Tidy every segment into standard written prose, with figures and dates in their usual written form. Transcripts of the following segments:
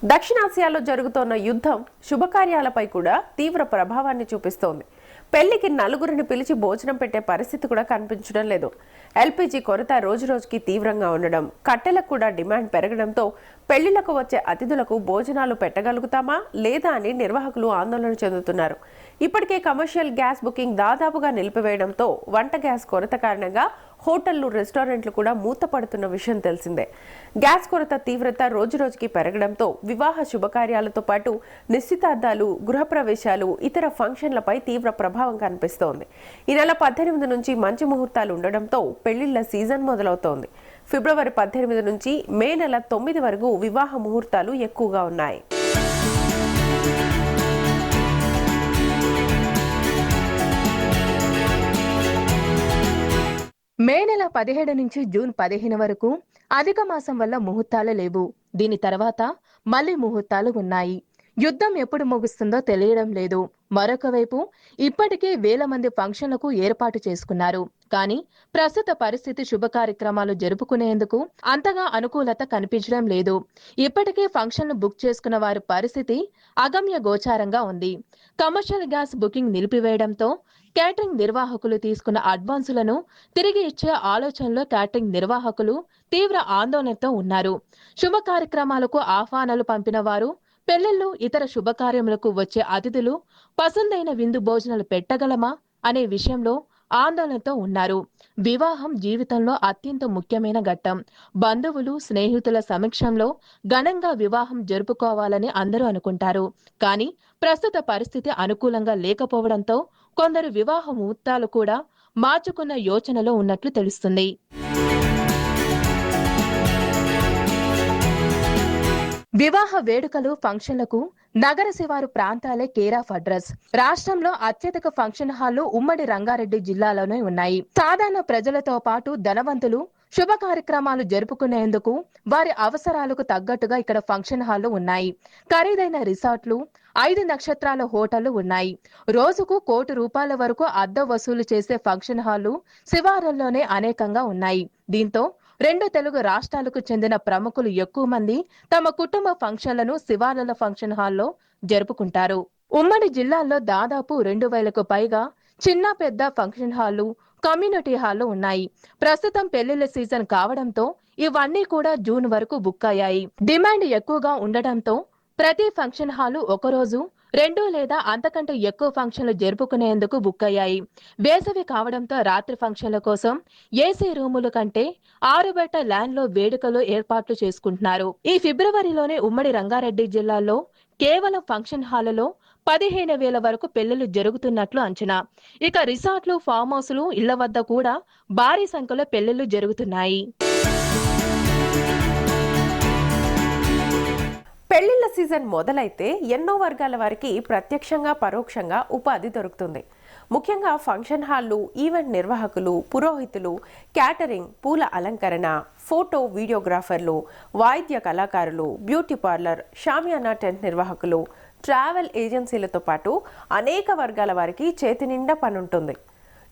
దక్షిణాసియాలో జరుగుతోన్న యుద్ధం శుభకార్యాలపై కూడా తీవ్ర ప్రభావాన్ని చూపిస్తోంది. పెళ్లికి నలుగురిని పిలిచి భోజనం పెట్టే పరిస్థితి కూడా కనిపించడం లేదు. ఎల్పీజీ కొరత రోజురోజుకి తీవ్రంగా ఉండడం, కట్టెలకు కూడా డిమాండ్ పెరగడంతో పెళ్లిళ్లకు వచ్చే అతిథులకు భోజనాలు పెట్టగలుగుతామా లేదా అని నిర్వాహకులు ఆందోళన చెందుతున్నారు. ఇప్పటికే కమర్షియల్ గ్యాస్ బుకింగ్ దాదాపుగా నిలిపివేయడంతో వంట గ్యాస్ కొరత కారణంగా హోటళ్లు, రెస్టారెంట్లు కూడా మూతపడుతున్న విషయం తెలిసిందే. గ్యాస్ కొరత తీవ్రత రోజురోజుకి పెరగడంతో వివాహ శుభకార్యాలతో పాటు నిశ్చితార్థాలు, గృహప్రవేశాలు, ఇతర ఫంక్షన్లపై తీవ్ర ప్రభావం కనిపిస్తోంది. ఈ నెల 18 నుంచి మంచి ముహూర్తాలు ఉండడంతో పెళ్లిళ్ల సీజన్ మొదలవుతోంది. ఫిబ్రవరి 18 నుంచి మే నెల 9 వరకు వివాహ ముహూర్తాలు ఎక్కువగా ఉన్నాయి. మే నెల 17 నుంచి జూన్ 15 వరకు అధిక మాసం వల్ల ముహూర్తాలు లేవు. దీని తర్వాత మళ్లీ ముహూర్తాలు ఉన్నాయి. యుద్ధం ఎప్పుడు ముగుస్తుందో తెలియడం లేదు. మరొక వైపు ఇప్పటికే వేల మంది ఫంక్షన్లకు ఏర్పాటు చేసుకున్నారు. కానీ ప్రస్తుత పరిస్థితి శుభ కార్యక్రమాలు జరుపుకునేందుకు అంతగా అనుకూలత కనిపించడం లేదు. ఇప్పటికే ఫంక్షన్లు బుక్ చేసుకున్న వారి పరిస్థితి అగమ్య గోచారంగా ఉంది. కమర్షియల్ గ్యాస్ బుకింగ్ నిలిపివేయడంతో క్యాటరింగ్ నిర్వాహకులు తీసుకున్న అడ్వాన్సులను తిరిగి ఇచ్చే ఆలోచనలో క్యాటరింగ్ నిర్వాహకులు తీవ్ర ఆందోళనతో ఉన్నారు. శుభ కార్యక్రమాలకు ఆహ్వానాలు పంపిన వారు, పెళ్లిళ్లు, ఇతర శుభకార్యములకు వచ్చే అతిథులు పసందైన విందు భోజనాలు పెట్టగలమా అనే విషయంలో ఆందోళనతో ఉన్నారు. వివాహం జీవితంలో అత్యంత ముఖ్యమైన ఘట్టం. బంధువులు, స్నేహితుల సమక్షంలో ఘనంగా వివాహం జరుపుకోవాలని అందరూ అనుకుంటారు. కానీ ప్రస్తుత పరిస్థితి అనుకూలంగా లేకపోవడంతో కొందరు వివాహ ముహూర్తాలు కూడా మార్చుకున్న యోచనలో ఉన్నట్లు తెలుస్తుంది. వివాహ వేడుకలు, ఫంక్షన్లకు నగర శివారు ప్రాంతాలే కేర్ ఆఫ్ అడ్రస్. రాష్ట్రంలో అత్యధిక ఫంక్షన్ హాళ్లు ఉమ్మడి రంగారెడ్డి జిల్లాలోనే ఉన్నాయి. సాధారణ ప్రజలతో పాటు ధనవంతులు శుభ కార్యక్రమాలు జరుపుకునేందుకు వారి అవసరాలకు తగ్గట్టుగా ఇక్కడ ఫంక్షన్ హాళ్లు ఉన్నాయి. ఖరీదైన రిసార్ట్లు, 5 నక్షత్రాల హోటళ్లు ఉన్నాయి. రోజుకు ₹1,00,00,000 వరకు అద్దె వసూలు చేసే ఫంక్షన్ హాళ్లు శివారుల్లోనే అనేకంగా ఉన్నాయి. దీంతో 2 తెలుగు రాష్ట్రాలకు చెందిన ప్రముఖులు ఎక్కువ మంది తమ కుటుంబ ఫంక్షన్లను శివారుల ఫంక్షన్ హాల్లో జరుపుకుంటారు. ఉమ్మడి జిల్లాల్లో దాదాపు 2,000కు పైగా చిన్న పెద్ద ఫంక్షన్ హాళ్లు, కమ్యూనిటీ హాళ్లు ఉన్నాయి. ప్రస్తుతం పెళ్లిళ్ల సీజన్ కావడంతో ఇవన్నీ కూడా జూన్ వరకు బుక్ అయ్యాయి. డిమాండ్ ఎక్కువగా ఉండటంతో ప్రతి ఫంక్షన్ హాలు ఒకరోజు, 2 లేదా అంతకంటే ఎక్కువ ఫంక్షన్లు జరుపుకునేందుకు బుక్ అయ్యాయి. వేసవి కావడంతో రాత్రి ఫంక్షన్ల కోసం ఏసీ రూముల కంటే 6 బెట్ట ల్యాండ్ లో వేడుకలు ఏర్పాట్లు చేసుకుంటున్నారు. ఈ ఫిబ్రవరిలోనే ఉమ్మడి రంగారెడ్డి జిల్లాలో కేవలం ఫంక్షన్ హాలలో 15,000 వరకు పెళ్లిళ్లు జరుగుతున్నట్లు అంచనా. ఇక రిసార్ట్లు, ఫామ్ హౌస్లు, ఇళ్ల వద్ద కూడా భారీ సంఖ్యలో పెళ్లిళ్లు జరుగుతున్నాయి. పెళ్లిళ్ల సీజన్ మొదలైతే ఎన్నో వర్గాల వారికి ప్రత్యక్షంగా, పరోక్షంగా ఉపాధి దొరుకుతుంది. ముఖ్యంగా ఫంక్షన్ హాళ్లు, ఈవెంట్ నిర్వాహకులు, పురోహితులు, క్యాటరింగ్, పూల అలంకరణ, ఫోటో వీడియోగ్రాఫర్లు, వాయిద్య కళాకారులు, బ్యూటీ పార్లర్, షామియానా టెంట్ నిర్వాహకులు, ట్రావెల్ ఏజెన్సీలతో పాటు అనేక వర్గాల వారికి చేతి నిండా పనుంటుంది.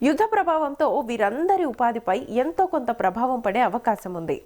యుద్ధ ప్రభావంతో వీరందరి ఉపాధిపై ఎంతో కొంత ప్రభావం పడే అవకాశం ఉంది.